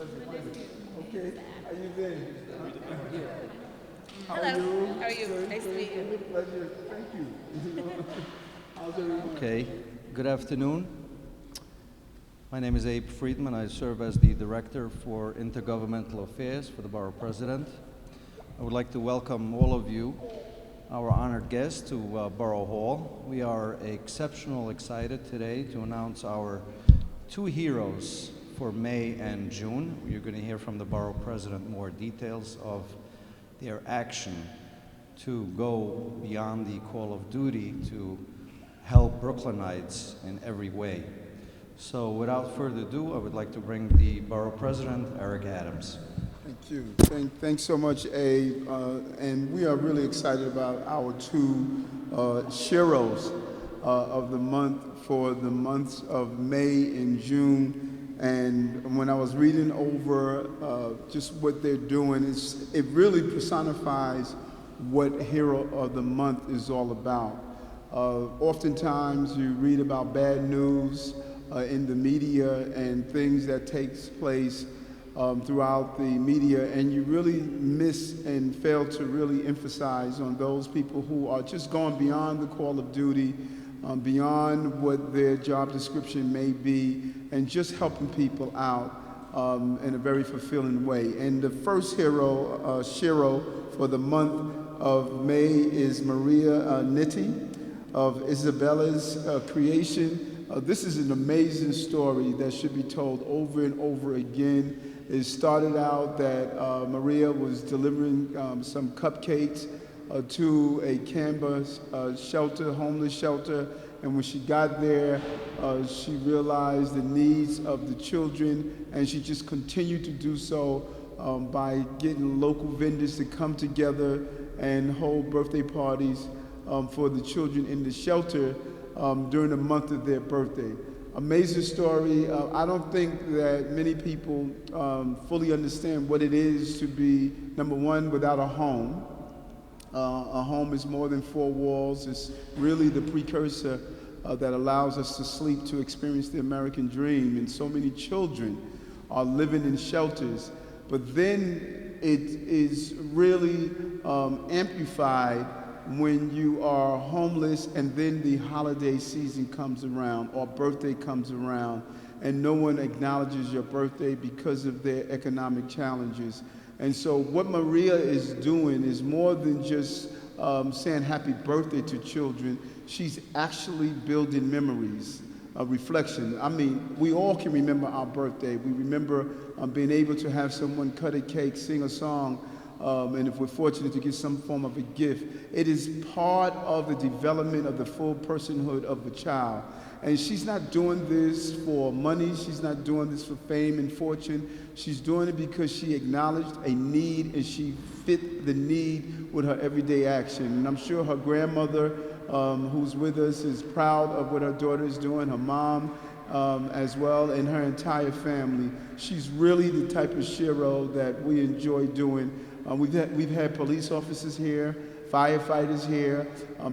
Okay, how you been? How are Hello. you? How are you? Nice to meet you. Pleasure. Thank you. How's everyone? Okay, good afternoon. My name is Abe Friedman. I serve as the Director for Intergovernmental Affairs for the Borough President. I would like to welcome all of you, our honored guests, to Borough Hall. We are exceptionally excited today to announce our two heroes for May and June. You're going to hear from the Borough President more details of their action to go beyond the call of duty to help Brooklynites in every way. So without further ado, I would like to bring the Borough President, Eric Adams. Thank you. Thanks so much, Abe. And we are really excited about our two sheroes of the month for the months of May and June. And when I was reading over just what they're doing, it really personifies what Hero of the Month is all about. Oftentimes you read about bad news in the media and things that takes place throughout the media, and you really miss and fail to really emphasize on those people who are just going beyond the call of duty, beyond what their job description may be, and just helping people out in a very fulfilling way. And the first shero for the month of May is Maria Nittee of Isabella's creation. This is an amazing story that should be told over and over again. It started out that Maria was delivering some cupcakes to a Canberra shelter, homeless shelter, and when she got there, she realized the needs of the children, and she just continued to do so by getting local vendors to come together and hold birthday parties for the children in the shelter during the month of their birthday. Amazing story. I don't think that many people fully understand what it is to be, number one, without a home. A home is more than four walls. It's really the precursor that allows us to sleep, to experience the American dream. And so many children are living in shelters. But then it is really amplified when you are homeless and then the holiday season comes around or birthday comes around and no one acknowledges your birthday because of their economic challenges. And so what Maria is doing is more than just saying happy birthday to children. She's actually building memories, a reflection. I mean, we all can remember our birthday. We remember being able to have someone cut a cake, sing a song, and if we're fortunate to get some form of a gift. It is part of the development of the full personhood of the child. And she's not doing this for money. She's not doing this for fame and fortune. She's doing it because she acknowledged a need and she fit the need with her everyday action. And I'm sure her grandmother, who's with us, is proud of what her daughter is doing, her mom as well, and her entire family. She's really the type of shero that we enjoy doing. We've had police officers here, firefighters here,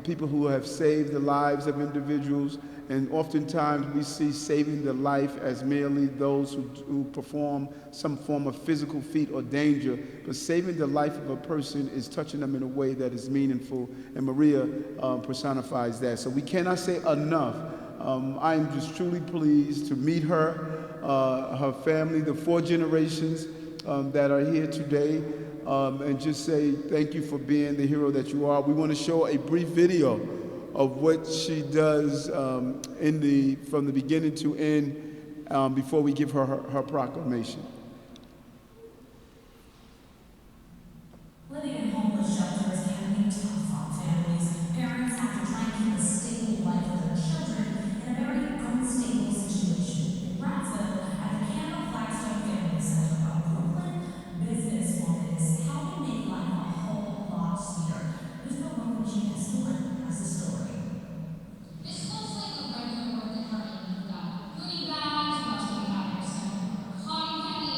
people who have saved the lives of individuals, and oftentimes we see saving the life as merely those who perform some form of physical feat or danger, but saving the life of a person is touching them in a way that is meaningful, and Maria personifies that. So we cannot say enough. I am just truly pleased to meet her, her family, the 4 generations that are here today. And just say thank you for being the hero that you are. We want to show a brief video of what she does from the beginning to end before we give her proclamation. Living in homeless shelters can be tough on families. Parents have to try and keep a stable life for their children in a very unstable situation. In Brownsville, at the Campbell Flagstone Family Center of Brooklyn, businesswoman is helping make life a whole lot sweeter. Isabella has the story. This looks like a regular birthday party you've got goodie bags, plus we have your sending cotton candy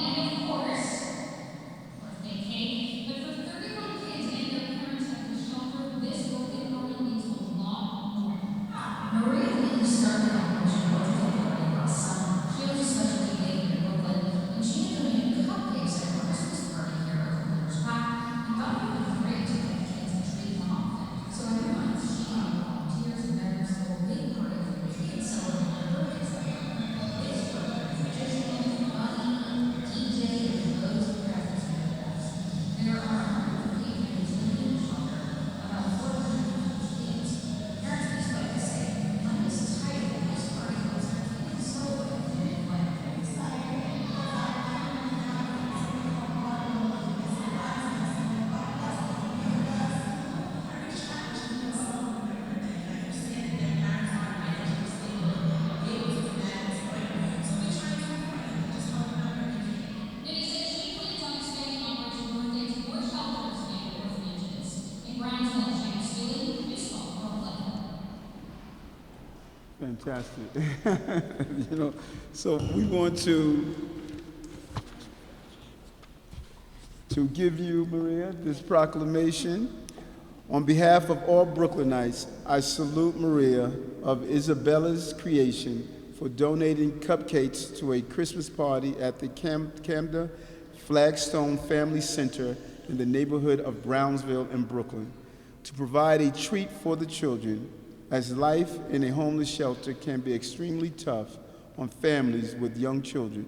Fantastic. You know, so we want to give you, Maria, this proclamation. On behalf of all Brooklynites, I salute Maria of Isabella's Creation for donating cupcakes to a Christmas party at the Camden Flagstone Family Center in the neighborhood of Brownsville in Brooklyn to provide a treat for the children, as life in a homeless shelter can be extremely tough on families with young children.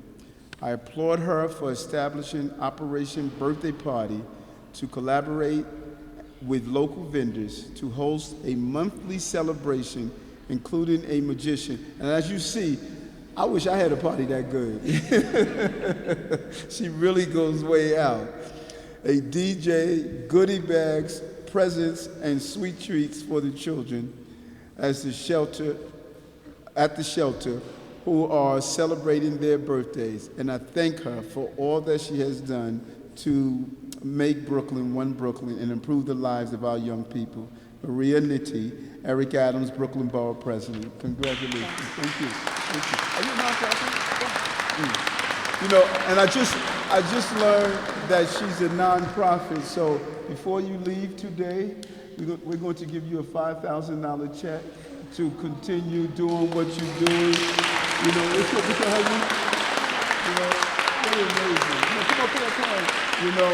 I applaud her for establishing Operation Birthday Party to collaborate with local vendors to host a monthly celebration, including a magician. And as you see, I wish I had a party that good. She really goes way out. A DJ, goodie bags, presents, and sweet treats for the children at the shelter who are celebrating their birthdays. And I thank her for all that she has done to make Brooklyn one Brooklyn and improve the lives of our young people. Maria Nittee, Eric Adams, Brooklyn Borough President. Congratulations. Thank you. Thank you. Are you a nonprofit? You know, and I just learned that she's a nonprofit, so before you leave today, we're going to give you a $5,000 check to continue doing what you're doing. You know, it's what we can help you. You know, very amazing. Come on. You know,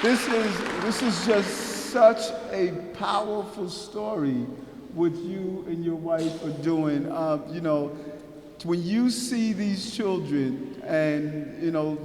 this is just such a powerful story what you and your wife are doing. You know, when you see these children and, you know,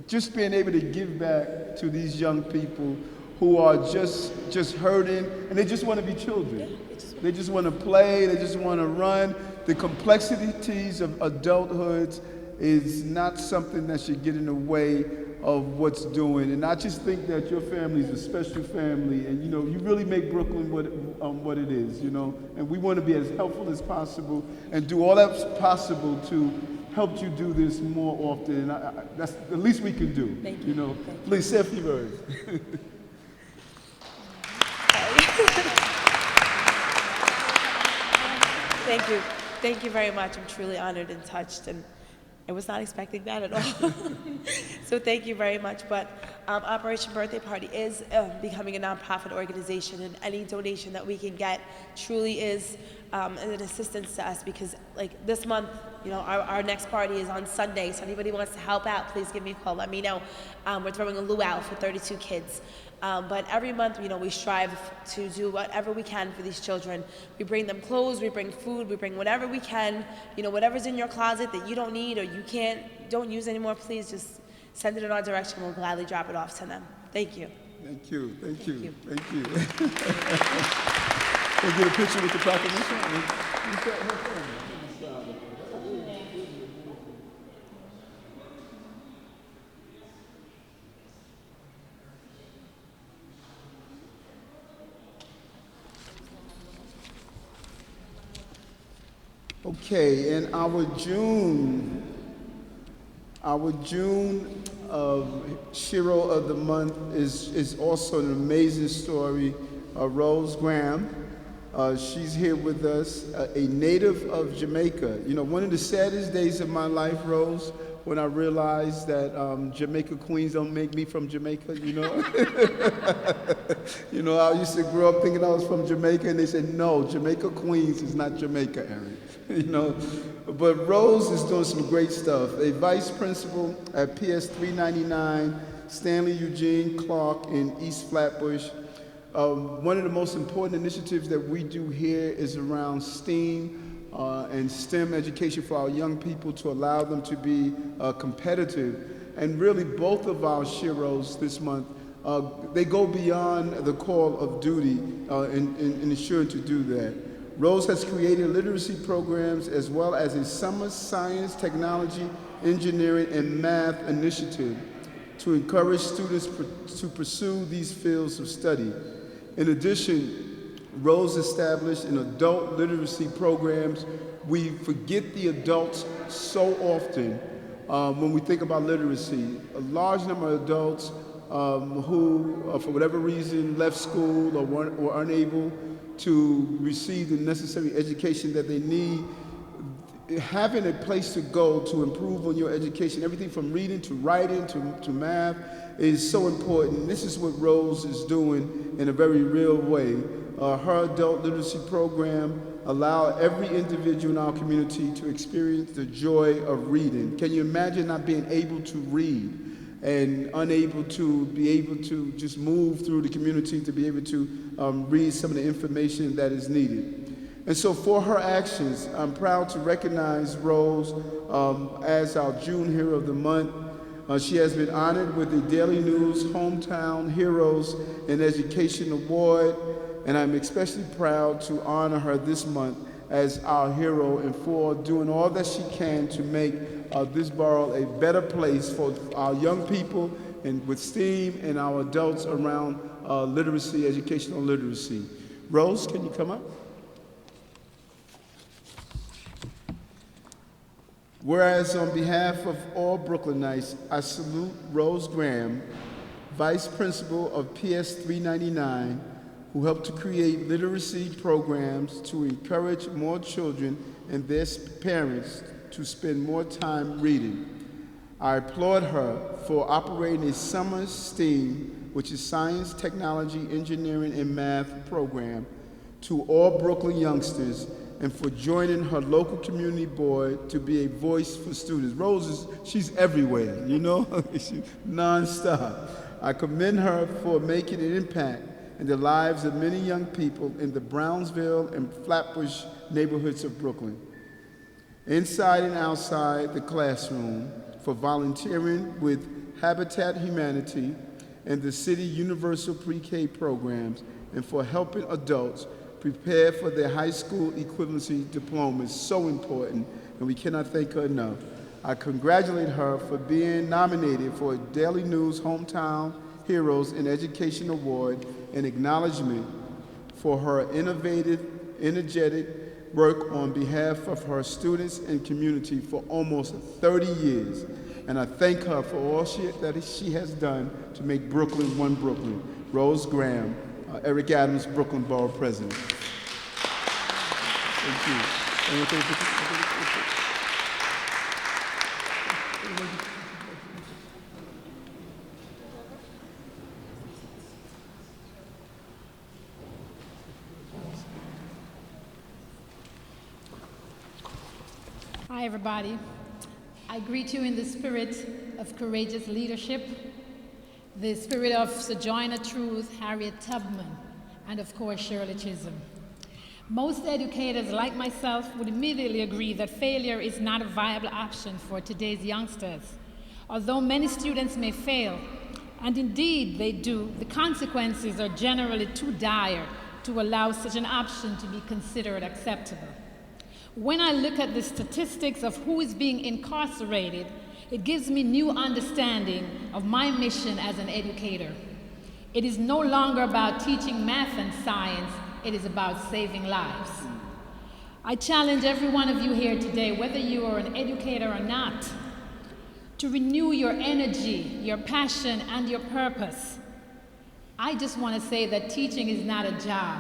just being able to give back to these young people who are just hurting, and they just want to be children. They just want to play, they just want to run. The complexities of adulthood is not something that should get in the way of what's doing. And I just think that your family is a special family, and you know, you really make Brooklyn what it is, you know. And we want to be as helpful as possible and do all that's possible to help you do this more often. And that's the least we can do. Thank you. You know, please say a few words. Thank you. Thank you very much. I'm truly honored and touched, and I was not expecting that at all. So thank you very much. But Operation Birthday Party is becoming a nonprofit organization, and any donation that we can get truly is an assistance to us, because like this month, you know, our next party is on Sunday, so anybody wants to help out, please give me a call, let me know. We're throwing a luau for 32 kids. But every month, you know, we strive to do whatever we can for these children. We bring them clothes, we bring food, we bring whatever we can. You know, whatever's in your closet that you don't need or you don't use anymore, please just send it in our direction. We'll gladly drop it off to them. Thank you. Thank you. Thank you. Thank you. Can we get a picture with the proclamation? Okay, and our June Shiro of the Month is also an amazing story. Rose Graham, she's here with us, a native of Jamaica. You know, one of the saddest days of my life, Rose, when I realized that Jamaica Queens don't make me from Jamaica, you know? You know, I used to grow up thinking I was from Jamaica, and they said, no, Jamaica Queens is not Jamaica, Eric. You know, but Rose is doing some great stuff. A vice principal at PS 399, Stanley Eugene Clark in East Flatbush. One of the most important initiatives that we do here is around STEAM and STEM education for our young people to allow them to be competitive. And really, both of our Shiros this month, they go beyond the call of duty in ensuring to do that. Rose has created literacy programs as well as a summer science, technology, engineering, and math initiative to encourage students to pursue these fields of study. In addition, Rose established an adult literacy programs. We forget the adults so often when we think about literacy. A large number of adults who, for whatever reason, left school or were unable to receive the necessary education that they need. Having a place to go to improve on your education, everything from reading to writing to math, is so important. This is what Rose is doing in a very real way. Her adult literacy program allows every individual in our community to experience the joy of reading. Can you imagine not being able to read and unable to be able to just move through the community to be able to read some of the information that is needed? And so for her actions, I'm proud to recognize Rose as our June Hero of the Month. She has been honored with the Daily News Hometown Heroes in Education Award, and I'm especially proud to honor her this month as our hero and for doing all that she can to make this borough a better place for our young people and with STEAM and our adults around literacy, educational literacy. Rose, can you come up? Whereas on behalf of all Brooklynites, I salute Rose Graham, Vice Principal of PS 399, who helped to create literacy programs to encourage more children and their parents to spend more time reading. I applaud her for operating a summer STEAM, which is science, technology, engineering, and math program, to all Brooklyn youngsters, and for joining her local community board to be a voice for students. Rose, she's everywhere, you know, she's nonstop. I commend her for making an impact in the lives of many young people in the Brownsville and Flatbush neighborhoods of Brooklyn. Inside and outside the classroom, for volunteering with Habitat Humanity and the City Universal Pre-K programs, and for helping adults prepare for their high school equivalency diploma. Is so important, and we cannot thank her enough. I congratulate her for being nominated for a Daily News Hometown Heroes in Education Award and acknowledgement for her innovative, energetic work on behalf of her students and community for almost 30 years. And I thank her for all that she has done to make Brooklyn one Brooklyn. Rose Graham, Eric Adams, Brooklyn Borough President. Thank you. Hi, everybody. I greet you in the spirit of courageous leadership, the spirit of Sojourner Truth, Harriet Tubman, and of course, Shirley Chisholm. Most educators, like myself, would immediately agree that failure is not a viable option for today's youngsters. Although many students may fail, and indeed they do, the consequences are generally too dire to allow such an option to be considered acceptable. When I look at the statistics of who is being incarcerated, it gives me new understanding of my mission as an educator. It is no longer about teaching math and science, it is about saving lives. I challenge every one of you here today, whether you are an educator or not, to renew your energy, your passion, and your purpose. I just want to say that teaching is not a job,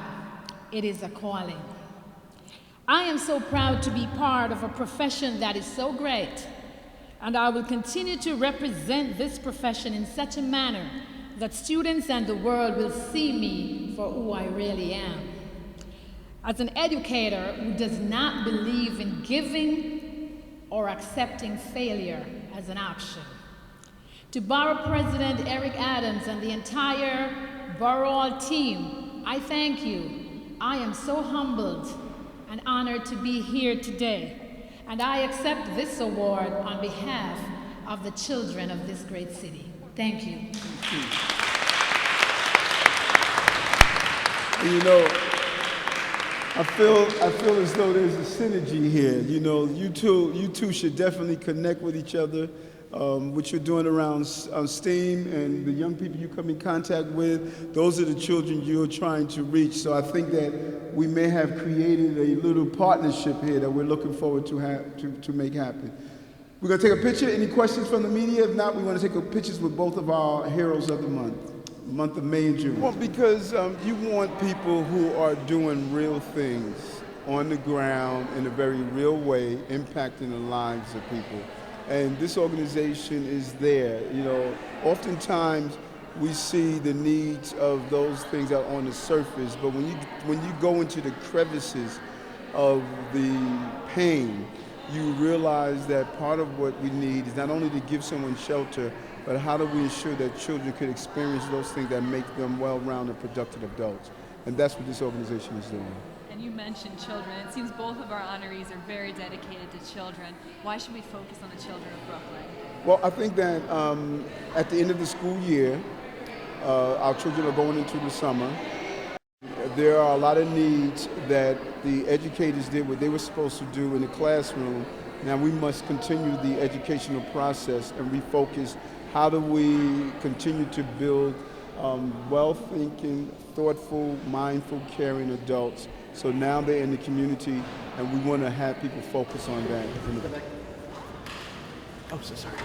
it is a calling. I am so proud to be part of a profession that is so great, and I will continue to represent this profession in such a manner that students and the world will see me for who I really am. As an educator who does not believe in giving or accepting failure as an option. To Borough President Eric Adams and the entire Borough team, I thank you. I am so humbled and honored to be here today, and I accept this award on behalf of the children of this great city. Thank you. Thank you. And you know, I feel as though there's a synergy here. You know, you two should definitely connect with each other. What you're doing around STEAM and the young people you come in contact with, those are the children you're trying to reach. So I think that we may have created a little partnership here that we're looking forward to make happen. We're going to take a picture. Any questions from the media? If not, we want to take pictures with both of our heroes of the month of May and June. Well, because you want people who are doing real things on the ground in a very real way, impacting the lives of people. And this organization is there. You know, oftentimes we see the needs of those things that are on the surface, but when you go into the crevices of the pain, you realize that part of what we need is not only to give someone shelter, but how do we ensure that children could experience those things that make them well-rounded, productive adults? And that's what this organization is doing. And you mentioned children. It seems both of our honorees are very dedicated to children. Why should we focus on the children of Brooklyn? Well, I think that at the end of the school year, our children are going into the summer. There are a lot of needs that the educators did what they were supposed to do in the classroom. Now we must continue the educational process and refocus. How do we continue to build well-thinking, thoughtful, mindful, caring adults? So now they're in the community, and we want to have people focus on that. Oh, so sorry.